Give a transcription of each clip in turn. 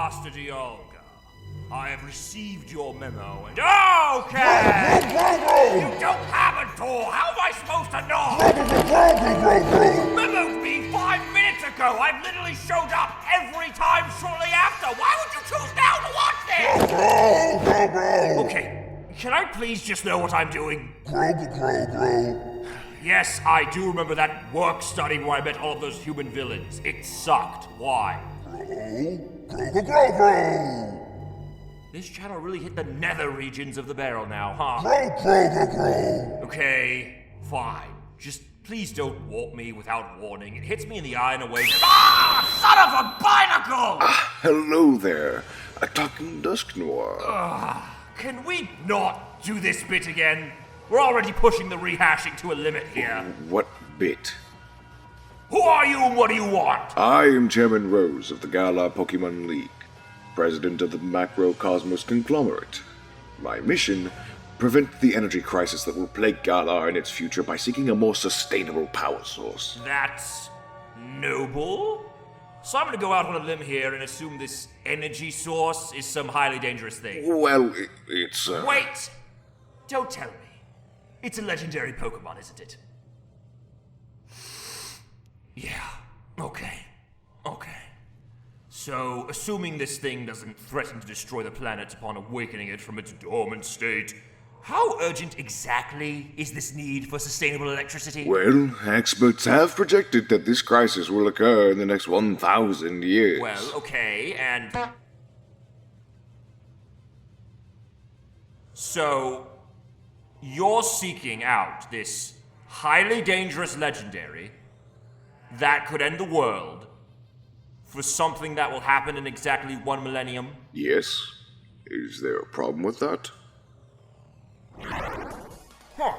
Master Dialga. I have received your memo and... Okay! You don't have a door! How am I supposed to know? Memo's been 5 minutes ago! I've literally showed up every time shortly after! Why would you choose now to watch this? Okay, can I please just know what I'm doing? Yes, I do remember that work study where I met all of those human villains. It sucked. Why? This channel really hit the nether regions of the barrel now, huh? Okay, fine. Just please don't warp me without warning. It hits me in the eye in a way. Ah! Son of a binacle! Hello there. A talking Dusknoir. Can we not do this bit again? We're already pushing the rehashing to a limit here. What bit? Who are you and what do you want? I am Chairman Rose of the Galar Pokémon League, president of the Macrocosmos Conglomerate. My mission, prevent the energy crisis that will plague Galar in its future by seeking a more sustainable power source. That's noble. So I'm gonna go out on a limb here and assume this energy source is some highly dangerous thing. Well, it's Wait! Don't tell me. It's a legendary Pokémon, isn't it? Yeah, okay. So, assuming this thing doesn't threaten to destroy the planet upon awakening it from its dormant state, how urgent exactly is this need for sustainable electricity? Well, experts have projected that this crisis will occur in the next 1,000 years. Well, okay, and... So, you're seeking out this highly dangerous legendary that could end the world for something that will happen in exactly 1 millennium? Yes. Is there a problem with that? Huh.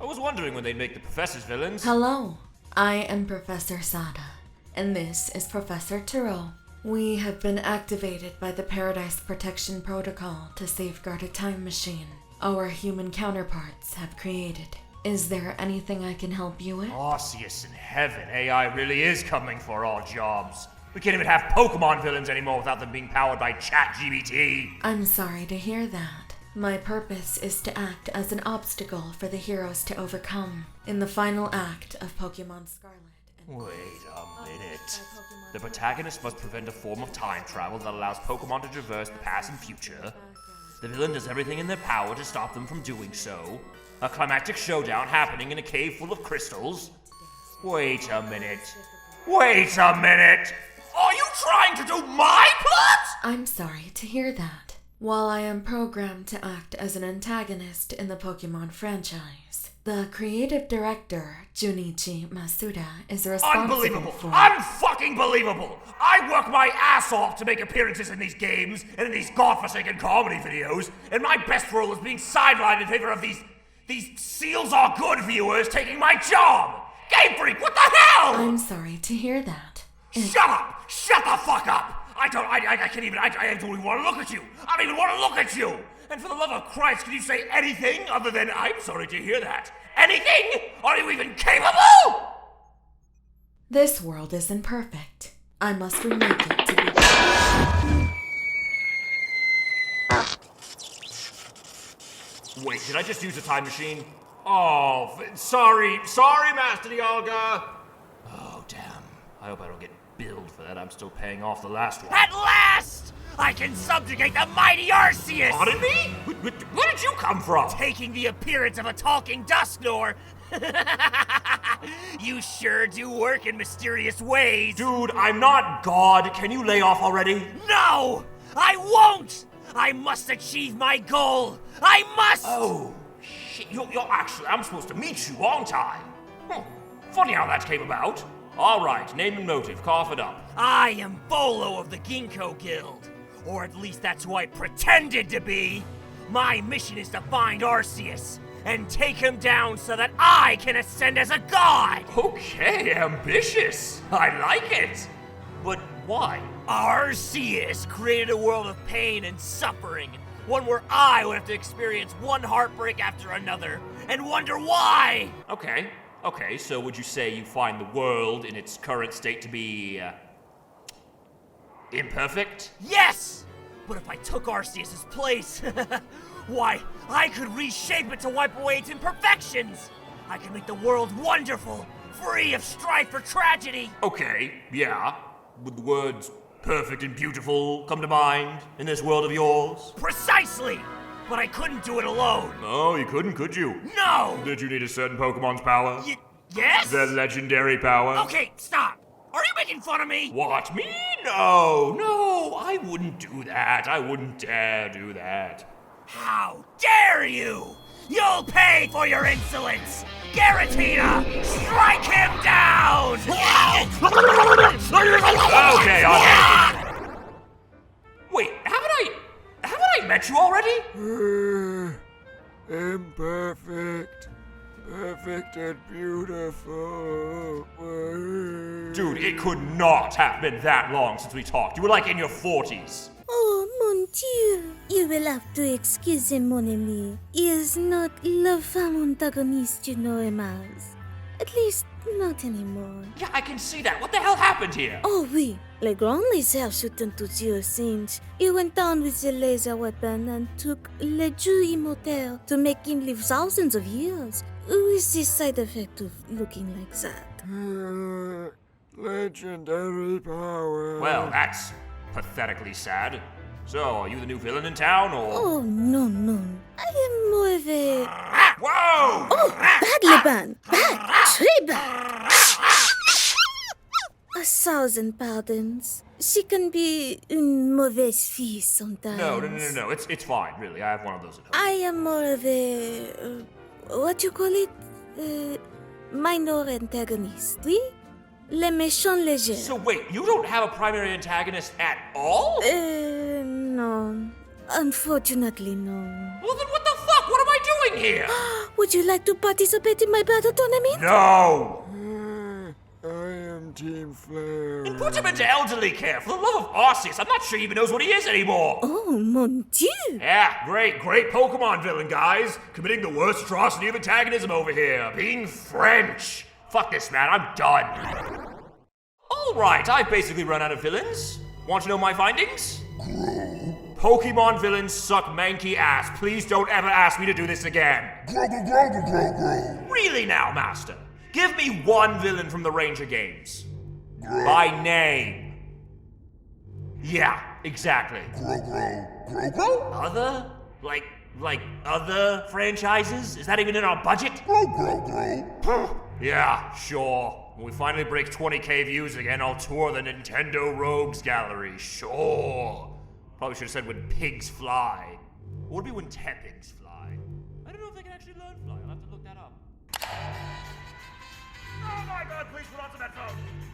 I was wondering when they'd make the professor's villains. Hello, I am Professor Sada, and this is Professor Turo. We have been activated by the Paradise Protection Protocol to safeguard a time machine our human counterparts have created. Is there anything I can help you with? Arceus in heaven, AI really is coming for all jobs. We can't even have Pokemon villains anymore without them being powered by ChatGPT. I'm sorry to hear that. My purpose is to act as an obstacle for the heroes to overcome in the final act of Pokemon Scarlet. Wait a minute. The protagonist must prevent a form of time travel that allows Pokemon to traverse the past and future. The villain does everything in their power to stop them from doing so. A climactic showdown happening in a cave full of crystals. Wait a minute. Are you trying to do my plot? I'm sorry to hear that. While I am programmed to act as an antagonist in the Pokemon franchise, the creative director, Junichi Masuda, is responsible for... Unfucking believable! I work my ass off to make appearances in these games and in these godforsaken comedy videos, and my best role is being sidelined in favor of these seals are good viewers taking my job! Game Freak, what the hell?! I'm sorry to hear that. Shut up! Shut the fuck up! I can't even, I don't even want to look at you! I don't even want to look at you! And for the love of Christ, can you say anything other than, I'm sorry to hear that? Anything? Are you even capable? This world isn't perfect. I must remake it to be... Wait, did I just use a time machine? Oh, sorry, Master Dialga! Oh, damn. I hope I don't get billed for that. I'm still paying off the last one. At last! I can subjugate the mighty Arceus! Pardon me? Where did you come from? Taking the appearance of a talking Dusknoir. You sure do work in mysterious ways. Dude, I'm not God. Can you lay off already? No! I won't! I must achieve my goal! I must! Oh, shit. You're actually... I'm supposed to meet you, aren't I? Funny how that came about. All right, name and motive. Cough it up. I am Bolo of the Ginkgo Guild. Or at least that's who I pretended to be. My mission is to find Arceus and take him down so that I can ascend as a god! Okay, ambitious. I like it. But why? Arceus created a world of pain and suffering. One where I would have to experience one heartbreak after another and wonder why! Okay, so would you say you find the world in its current state to be... imperfect? Yes! But if I took Arceus's place, why, I could reshape it to wipe away its imperfections! I could make the world wonderful, free of strife or tragedy! Okay, yeah. Would the words perfect and beautiful come to mind in this world of yours? Precisely! But I couldn't do it alone! Oh, you couldn't, could you? No! Did you need a certain Pokemon's power? Yes? Their legendary power? Okay, stop! Are you making fun of me? What, me? No, I wouldn't do that. I wouldn't dare do that. How dare you! You'll pay for your insolence! Garatina, strike him down! Okay. Wait, haven't I met you already? Imperfect. Perfect and beautiful. Dude, it could not have been that long since we talked. You were like in your 40s. Oh, mon Dieu. You will have to excuse him, mon ami. He is not le femme antagoniste you know him as. At least, not anymore. Yeah, I can see that. What the hell happened here? Oh, oui. Le grand laser shooting to Jacinthe. He went down with the laser weapon and took le jus immortel to make him live thousands of years. With the side effect of looking like that. Legendary power. Well, that's pathetically sad. So, are you the new villain in town, or...? Oh, no. I am more of a... Whoa! Oh, bad, Leban! Bad! Très bad! 1,000 pardons. She can be une mauvaise fille sometimes. No. It's fine, really. I have one of those at home. I am more of a... what you call it? Minor antagonist, oui? Le méchant léger. So wait, you don't have a primary antagonist at all? No. Unfortunately, no. Well then what the fuck? What am I doing here? Would you like to participate in my battle tournament? No! I am Team Flare. And put him into elderly care. For the love of Arceus, I'm not sure he even knows what he is anymore. Oh, mon Dieu! Yeah, great Pokemon villain, guys. Committing the worst atrocity of antagonism over here. Being French. Fuck this, man. I'm done. Alright, I've basically run out of villains. Want to know my findings? Pokemon villains suck manky ass. Please don't ever ask me to do this again. Really now, Master? Give me one villain from the Ranger games. By name. Yeah, exactly. Other? Like other franchises? Is that even in our budget? Yeah, sure. When we finally break 20k views again, I'll tour the Nintendo Rogues Gallery. Sure. Probably should have said when pigs fly. Or would it be when teppigs fly? I don't know if they can actually learn fly. I'll have to look that up.